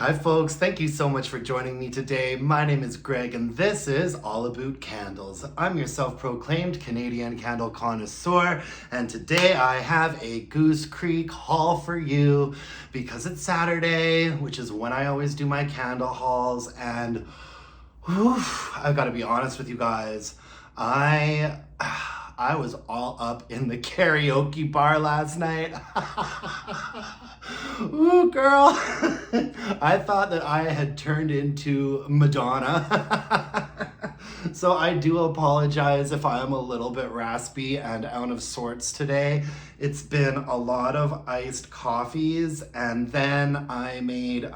Hi folks, thank you so much for joining me today. My name is Greg and this is All Aboot Candles. I'm your self-proclaimed Canadian candle connoisseur, and today I have a Goose Creek haul for you because it's Saturday, which is when I always do my candle hauls, and I've got to be honest with you guys. I was all up in the karaoke bar last night. Ooh, girl. I thought that I had turned into Madonna. So I do apologize if I am a little bit raspy and out of sorts today. It's been a lot of iced coffees, and then I made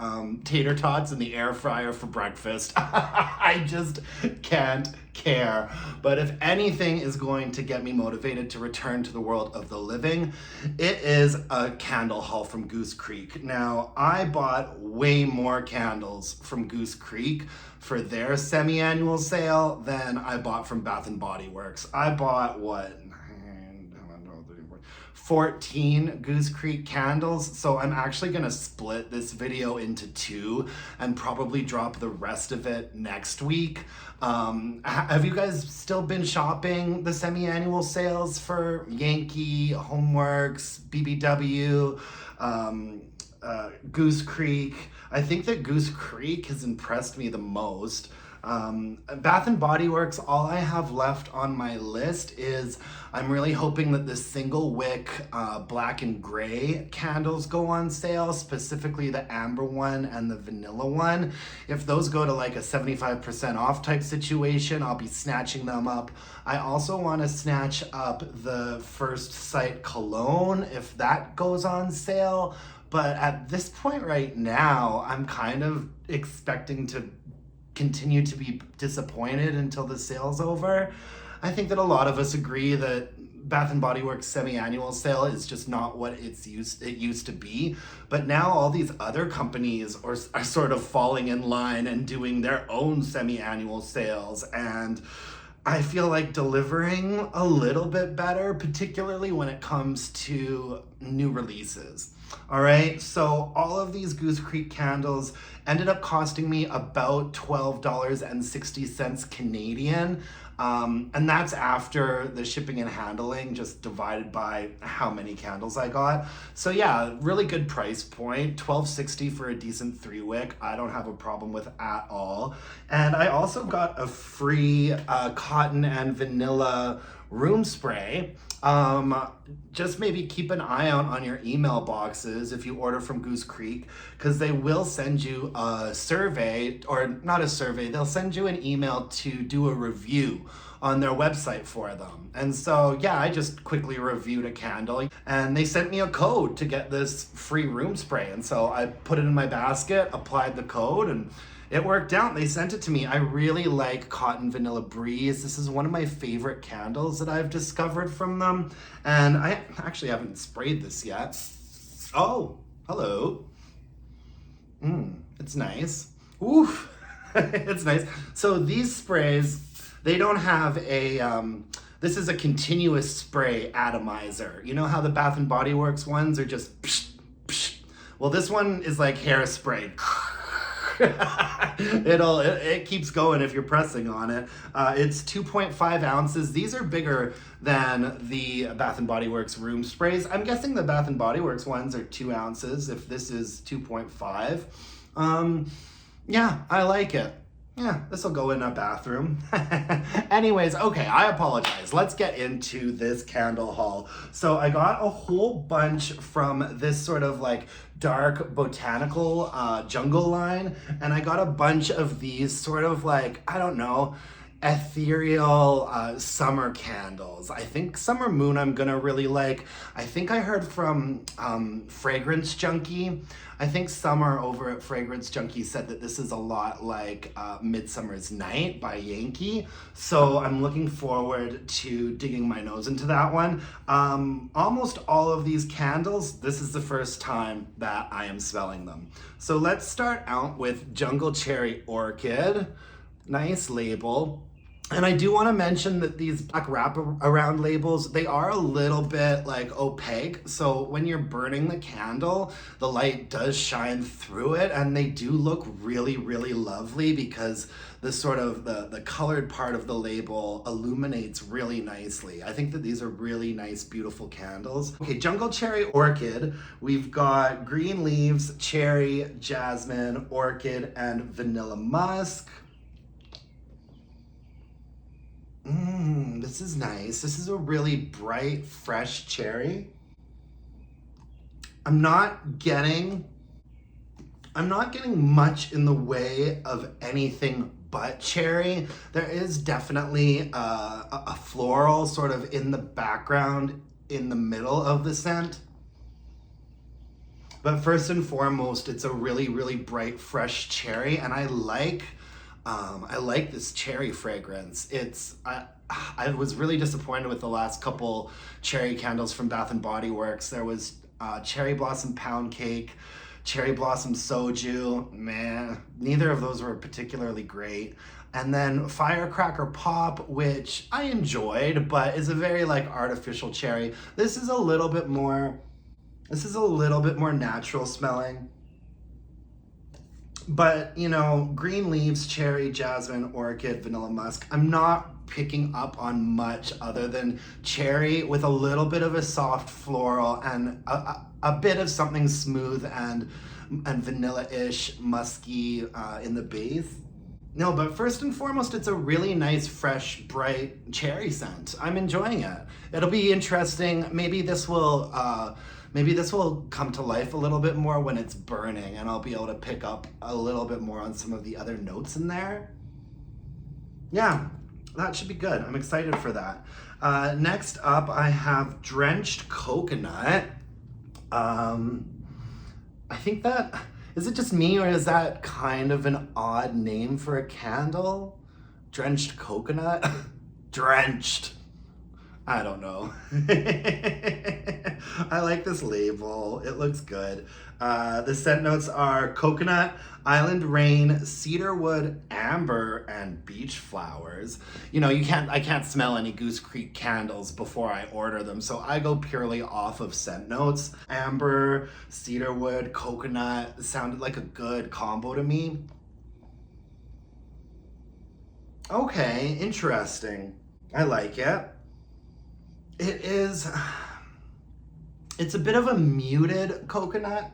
tater tots in the air fryer for breakfast. I just can't care. But if anything is going to get me motivated to return to the world of the living, it is a candle haul from Goose Creek. Now, I bought way more candles from Goose Creek for their semi-annual sale than I bought from Bath and Body Works. I bought, 14 Goose Creek candles, so I'm actually gonna split this video into two and probably drop the rest of it next week. Have you guys still been shopping the semi-annual sales for Yankee, Homeworks, BBW, Goose Creek? I think that Goose Creek has impressed me the most. Bath and Body Works, all I have left on my list is I'm really hoping that the single wick black and gray candles go on sale, specifically the amber one and the vanilla one. If those go to like a 75% off type situation, I'll be snatching them up. I also want to snatch up the First Sight cologne if that goes on sale. But at this point right now, I'm kind of expecting to continue to be disappointed until the sale's over. I think that a lot of us agree that Bath and Body Works semi-annual sale is just not what it used to be. But now all these other companies are sort of falling in line and doing their own semi-annual sales, and I feel like delivering a little bit better, particularly when it comes to new releases. All right, so all of these Goose Creek candles ended up costing me about $12.60 Canadian. And that's after the shipping and handling, just divided by how many candles I got. So yeah, really good price point, $12.60 for a decent 3-wick. I don't have a problem with at all. And I also got a free cotton and vanilla room spray. Just maybe keep an eye out on your email boxes if you order from Goose Creek, because they will send you a survey, or not a survey, they'll send you an email to do a review on their website for them. And so yeah, I just quickly reviewed a candle and they sent me a code to get this free room spray. And so I put it in my basket, applied the code, and it worked out. They sent it to me. I really like Cotton Vanilla Breeze. This is one of my favorite candles that I've discovered from them. And I actually haven't sprayed this yet. Oh, hello. It's nice. Oof, it's nice. So these sprays, they don't have a, this is a continuous spray atomizer. You know how the Bath and Body Works ones are just psh, psh. Well, this one is like hairspray. It keeps going if you're pressing on it. It's 2.5 ounces. These are bigger than the Bath and Body Works room sprays. I'm guessing the Bath and Body Works ones are 2 ounces if this is 2.5. Yeah, I like it. Yeah, this will go in a bathroom. Anyways, okay, I apologize. Let's get into this candle haul. So I got a whole bunch from this sort of like dark botanical jungle line, and I got a bunch of these sort of like, I don't know, ethereal summer candles. I think Summer Moon I'm gonna really like. I think I heard from Fragrance Junkie. I think Summer over at Fragrance Junkie said that this is a lot like Midsummer's Night by Yankee. So I'm looking forward to digging my nose into that one. Almost all of these candles, this is the first time that I am smelling them. So let's start out with Jungle Cherry Orchid. Nice label. And I do want to mention that these black wrap around labels, they are a little bit like opaque. So when you're burning the candle, the light does shine through it, and they do look really, really lovely because the sort of the colored part of the label illuminates really nicely. I think that these are really nice, beautiful candles. Okay, Jungle Cherry Orchid. We've got green leaves, cherry, jasmine, orchid, and vanilla musk. This is nice. This is a really bright, fresh cherry. I'm not getting much in the way of anything but cherry. There is definitely a floral sort of in the background, in the middle of the scent. But first and foremost, it's a really, really bright, fresh cherry, and I like this cherry fragrance. I was really disappointed with the last couple cherry candles from Bath and Body Works. There was Cherry Blossom Pound Cake, Cherry Blossom Soju. Man, neither of those were particularly great. And then Firecracker Pop, which I enjoyed, but is a very like artificial cherry. This is a little bit more natural smelling. But, you know, green leaves, cherry, jasmine, orchid, vanilla musk. I'm not picking up on much other than cherry with a little bit of a soft floral and a bit of something smooth and vanilla-ish, musky in the base. No, but first and foremost, it's a really nice, fresh, bright cherry scent. I'm enjoying it. It'll be interesting. Maybe this will come to life a little bit more when it's burning, and I'll be able to pick up a little bit more on some of the other notes in there. Yeah, that should be good. I'm excited for that. Next up, I have Drenched Coconut. I think that, is it just me, or is that kind of an odd name for a candle? Drenched Coconut? Drenched. I don't know. I like this label. It looks good. The scent notes are coconut, island rain, cedarwood, amber, and beach flowers. You know, I can't smell any Goose Creek candles before I order them, so I go purely off of scent notes. Amber, cedarwood, coconut sounded like a good combo to me. Okay, interesting. I like it. It's a bit of a muted coconut.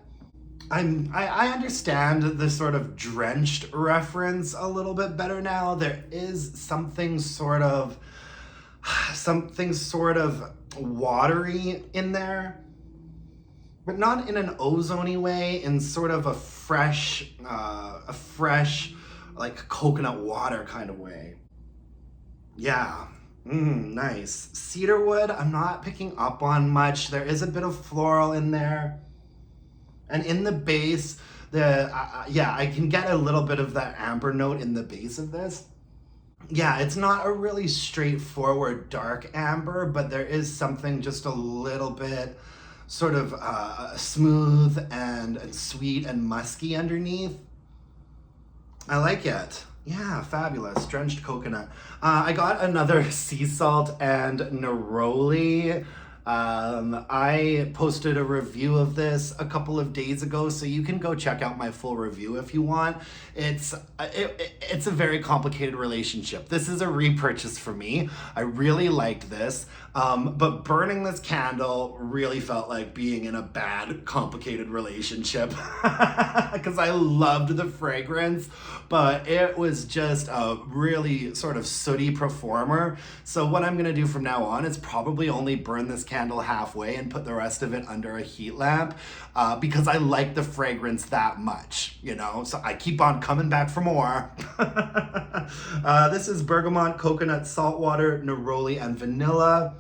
I understand the sort of drenched reference a little bit better now. There is something sort of watery in there, but not in an ozone-y way, in sort of a fresh like coconut water kind of way. Yeah. Nice. Cedarwood, I'm not picking up on much. There is a bit of floral in there. And in the base, I can get a little bit of that amber note in the base of this. Yeah, it's not a really straightforward dark amber, but there is something just a little bit sort of smooth and sweet and musky underneath. I like it. Yeah, fabulous. Drenched Coconut. I got another sea salt and neroli. I posted a review of this a couple of days ago, so you can go check out my full review if you want. It's a very complicated relationship. This is a repurchase for me. I really liked this, but burning this candle really felt like being in a bad, complicated relationship because I loved the fragrance, but it was just a really sort of sooty performer. So what I'm gonna do from now on is probably only burn this candle halfway and put the rest of it under a heat lamp because I like the fragrance that much, you know? So I keep on coming back for more. This is bergamot, coconut, saltwater, neroli, and vanilla.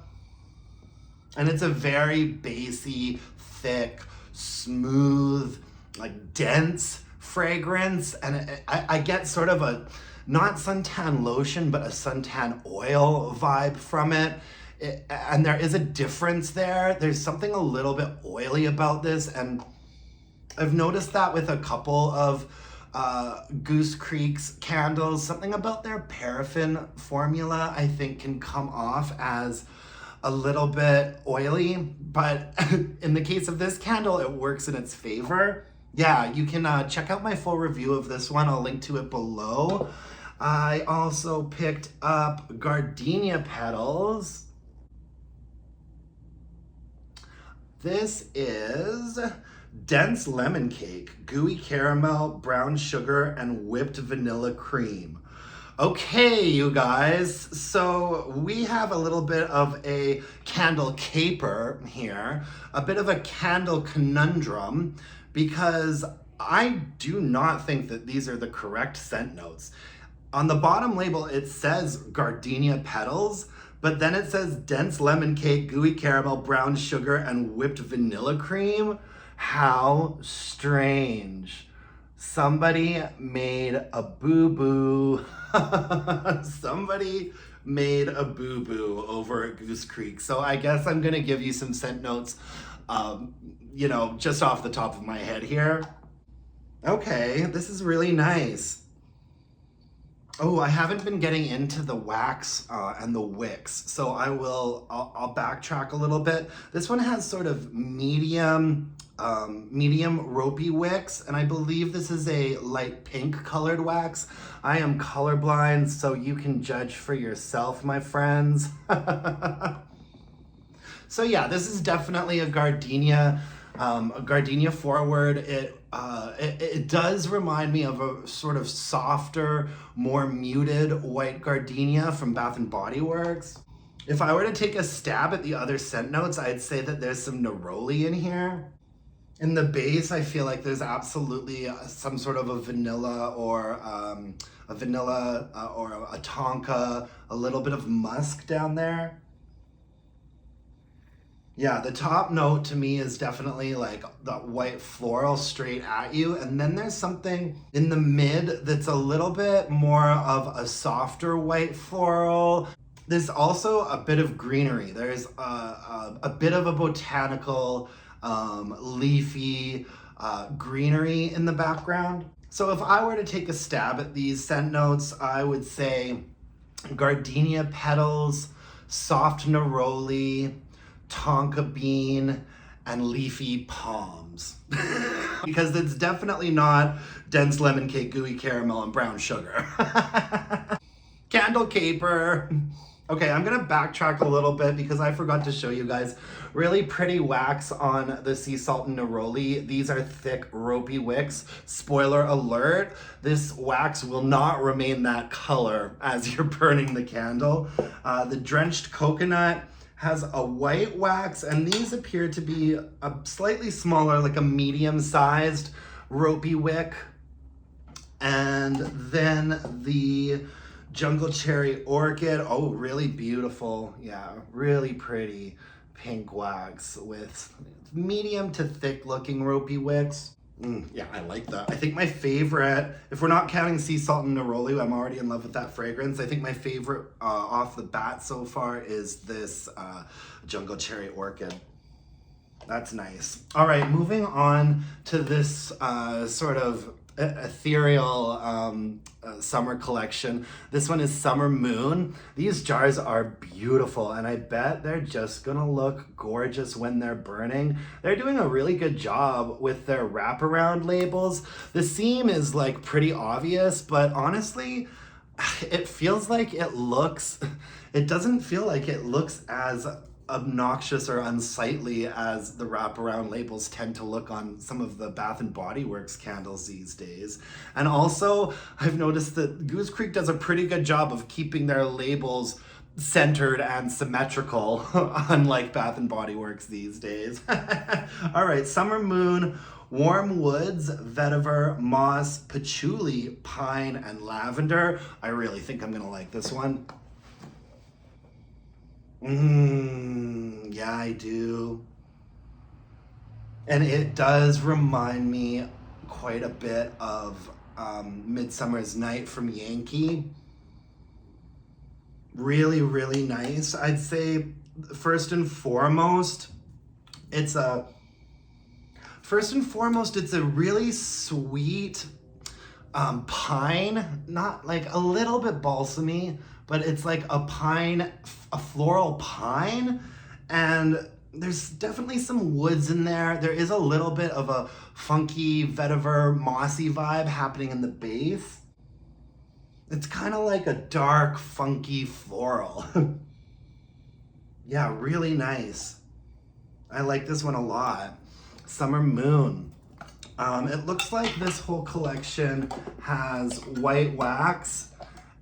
And it's a very bassy, thick, smooth, like dense fragrance. And I get sort of a, not suntan lotion, but a suntan oil vibe from it. And there is a difference there. There's something a little bit oily about this, and I've noticed that with a couple of Goose Creek's candles. Something about their paraffin formula I think can come off as a little bit oily, but in the case of this candle, it works in its favor. Yeah, you can check out my full review of this one. I'll link to it below. I also picked up Gardenia Petals. This is dense lemon cake, gooey caramel, brown sugar, and whipped vanilla cream. Okay, you guys, so we have a little bit of a candle caper here, a bit of a candle conundrum, because I do not think that these are the correct scent notes. On the bottom label, it says Gardenia Petals, but then it says dense lemon cake, gooey caramel, brown sugar, and whipped vanilla cream. How strange. Somebody made a boo-boo. Somebody made a boo-boo over at Goose Creek. So I guess I'm gonna give you some scent notes, you know, just off the top of my head here. Okay, this is really nice. Oh, I haven't been getting into the wax and the wicks, so I'll backtrack a little bit. This one has sort of medium ropey wicks, and I believe this is a light pink colored wax. I am colorblind, so you can judge for yourself, my friends. So yeah, this is definitely a gardenia forward. It does remind me of a sort of softer, more muted white gardenia from Bath and Body Works. If I were to take a stab at the other scent notes, I'd say that there's some neroli in here. In the base, I feel like there's absolutely some sort of a vanilla or a tonka, a little bit of musk down there. Yeah, the top note to me is definitely like that white floral straight at you. And then there's something in the mid that's a little bit more of a softer white floral. There's also a bit of greenery. There's a bit of a botanical, leafy greenery in the background. So if I were to take a stab at these scent notes, I would say Gardenia Petals, soft neroli, tonka bean, and leafy palms. Because it's definitely not dense lemon cake, gooey caramel, and brown sugar. Candle caper. Okay, I'm gonna backtrack a little bit because I forgot to show you guys really pretty wax on the sea salt and neroli. These are thick, ropey wicks. Spoiler alert, this wax will not remain that color as you're burning the candle. The Drenched Coconut has a white wax, and these appear to be a slightly smaller, like a medium-sized ropey wick. And then the Jungle Cherry Orchid, oh, really beautiful, yeah, really pretty pink wax with medium to thick looking ropey wicks. Yeah, I like that. I think my favorite, if we're not counting sea salt and neroli, I'm already in love with that fragrance. I think my favorite off the bat so far is this Jungle Cherry Orchid. That's nice. All right, moving on to this sort of ethereal summer collection. This one is Summer Moon. These jars are beautiful, and I bet they're just gonna look gorgeous when they're burning. They're doing a really good job with their wraparound labels. The seam is like pretty obvious, but honestly, it feels like it doesn't feel like it looks as obnoxious or unsightly as the wraparound labels tend to look on some of the Bath and Body Works candles these days. And also, I've noticed that Goose Creek does a pretty good job of keeping their labels centered and symmetrical, unlike Bath and Body Works these days. All right, Summer Moon, warm woods, vetiver, moss, patchouli, pine, and lavender. I really think I'm gonna like this one. Yeah, I do. And it does remind me quite a bit of Midsummer's Night from Yankee. Really, really nice. I'd say first and foremost, it's a really sweet, pine, not like a little bit balsamy, but it's like a pine, a floral pine. And there's definitely some woods in there. There is a little bit of a funky vetiver mossy vibe happening in the base. It's kind of like a dark, funky floral. Yeah, really nice. I like this one a lot. Summer Moon. It looks like this whole collection has white wax,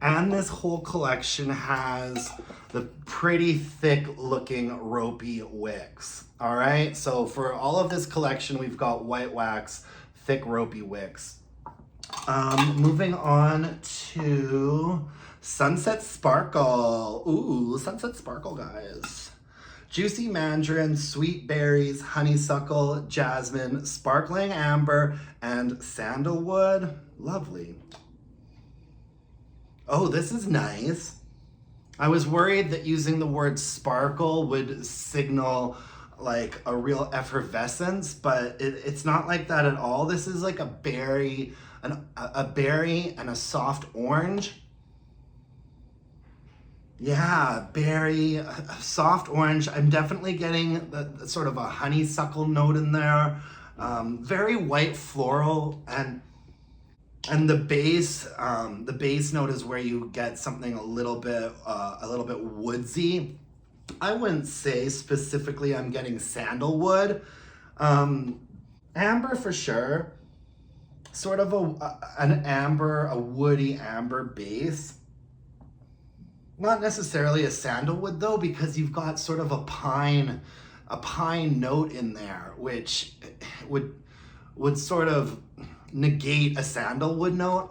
and this whole collection has the pretty thick looking ropey wicks. All right, so for all of this collection, we've got white wax, thick ropey wicks. Moving on to Sunset Sparkle. Ooh, Sunset Sparkle, guys. Juicy mandarin, sweet berries, honeysuckle, jasmine, sparkling amber, and sandalwood. Lovely. Oh, this is nice. I was worried that using the word sparkle would signal like a real effervescence, but it's not like that at all. This is like a berry, a berry and a soft orange. Yeah, berry, soft orange. I'm definitely getting the sort of a honeysuckle note in there. Very white floral, and the base note is where you get something a little bit woodsy. I wouldn't say specifically I'm getting sandalwood. Amber for sure. Sort of an amber, a woody amber base. Not necessarily a sandalwood though, because you've got sort of a pine note in there, which would sort of negate a sandalwood note.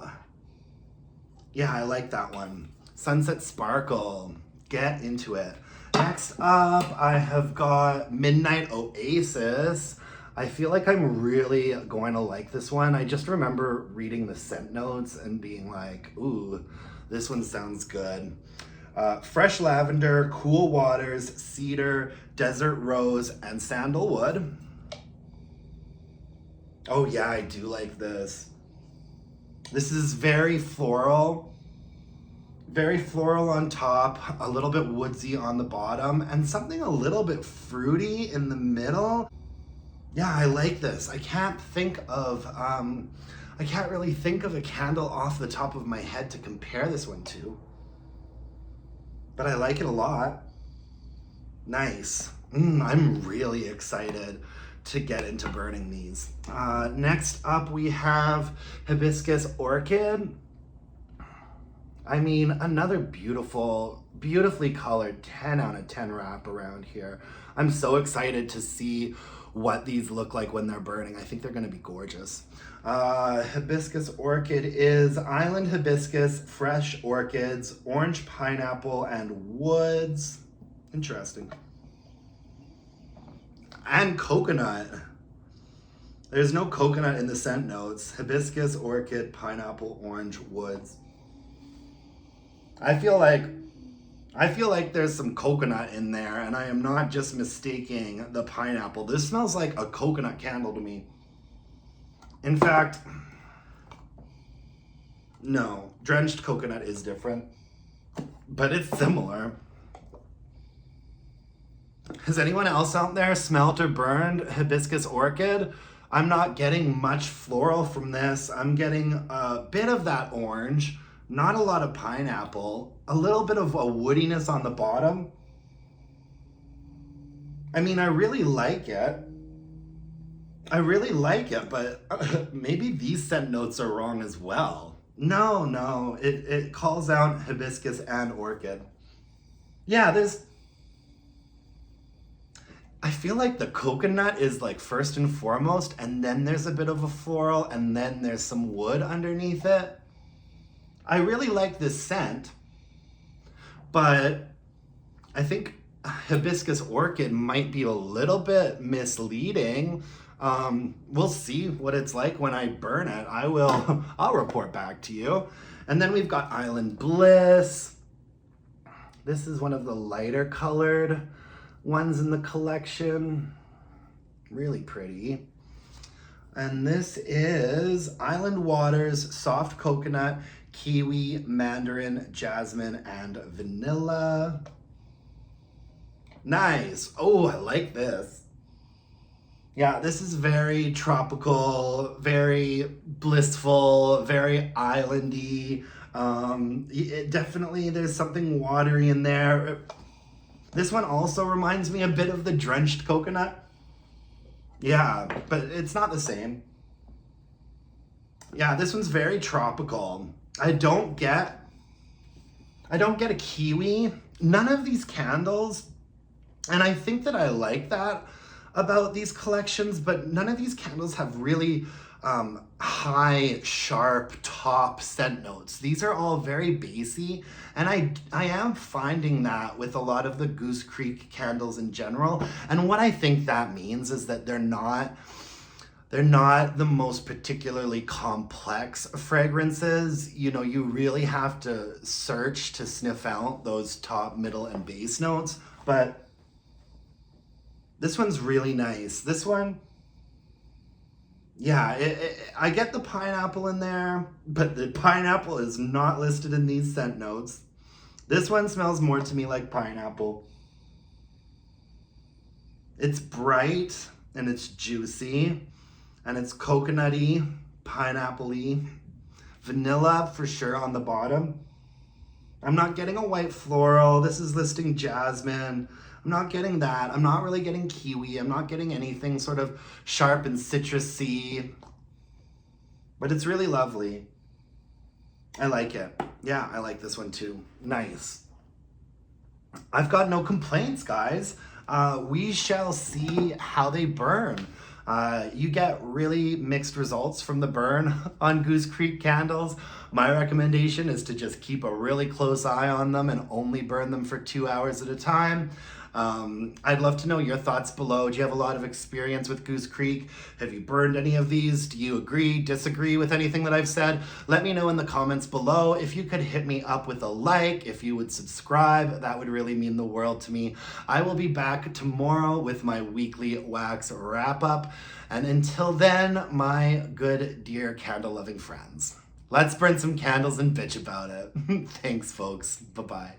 Yeah, I like that one. Sunset Sparkle, get into it. Next up, I have got Midnight Oasis. I feel like I'm really going to like this one. I just remember reading the scent notes and being like, ooh, this one sounds good. Fresh lavender, cool waters, cedar, desert rose, and sandalwood. Oh yeah, I do like this. This is very floral on top, a little bit woodsy on the bottom, and something a little bit fruity in the middle. Yeah, I like this. I can't really think of a candle off the top of my head to compare this one to. But I like it a lot. Nice. I'm really excited to get into burning these. Next up we have Hibiscus Orchid. I mean, another beautifully colored 10 out of 10 wrap around here. I'm so excited to see what these look like when they're burning. I think they're gonna be gorgeous. Hibiscus Orchid is island hibiscus, fresh orchids, orange pineapple, and woods. Interesting. And coconut. There's no coconut in the scent notes. Hibiscus, orchid, pineapple, orange, woods. I feel like there's some coconut in there, and I am not just mistaking the pineapple. This smells like a coconut candle to me. In fact, no, Drenched Coconut is different, but it's similar. Has anyone else out there smelt or burned Hibiscus Orchid? I'm not getting much floral from this. I'm getting a bit of that orange, not a lot of pineapple, a little bit of a woodiness on the bottom. I mean, I really like it. But maybe these scent notes are wrong as well. No, it calls out hibiscus and orchid. Yeah, I feel like the coconut is like first and foremost, and then there's a bit of a floral, and then there's some wood underneath it. I really like this scent, but I think Hibiscus Orchid might be a little bit misleading. We'll see what it's like when I burn it. I'll report back to you. And then we've got Island Bliss. This is one of the lighter colored ones in the collection. Really pretty. And this is Island Waters, Soft Coconut, Kiwi, Mandarin, Jasmine, and Vanilla. Nice. Oh, I like this. Yeah, this is very tropical, very blissful, very islandy. Definitely there's something watery in there. This one also reminds me a bit of the Drenched Coconut. Yeah, but it's not the same. Yeah, this one's very tropical. I don't get a kiwi. None of these candles, and I think that I like that about these collections, but none of these candles have really high, sharp top scent notes. These are all very bassy, and I am finding that with a lot of the Goose Creek candles in general. And what I think that means is that they're not the most particularly complex fragrances. You know, you really have to search to sniff out those top, middle, and base notes. But this one's really nice. This one, yeah, I get the pineapple in there, but the pineapple is not listed in these scent notes. This one smells more to me like pineapple. It's bright and it's juicy and it's coconutty, pineapple-y, vanilla for sure on the bottom. I'm not getting a white floral. This is listing jasmine. I'm not getting that. I'm not really getting kiwi. I'm not getting anything sort of sharp and citrusy. But it's really lovely. I like it. Yeah, I like this one too. Nice. I've got no complaints, guys. We shall see how they burn. You get really mixed results from the burn on Goose Creek candles. My recommendation is to just keep a really close eye on them and only burn them for 2 hours at a time. I'd love to know your thoughts below. Do you have a lot of experience with Goose Creek? Have you burned any of these? Do you agree, disagree with anything that I've said? Let me know in the comments below. If you could hit me up with a like, if you would subscribe, that would really mean the world to me. I will be back tomorrow with my weekly wax wrap up. And until then, my good, dear candle-loving friends, let's burn some candles and bitch about it. Thanks, folks. Bye-bye.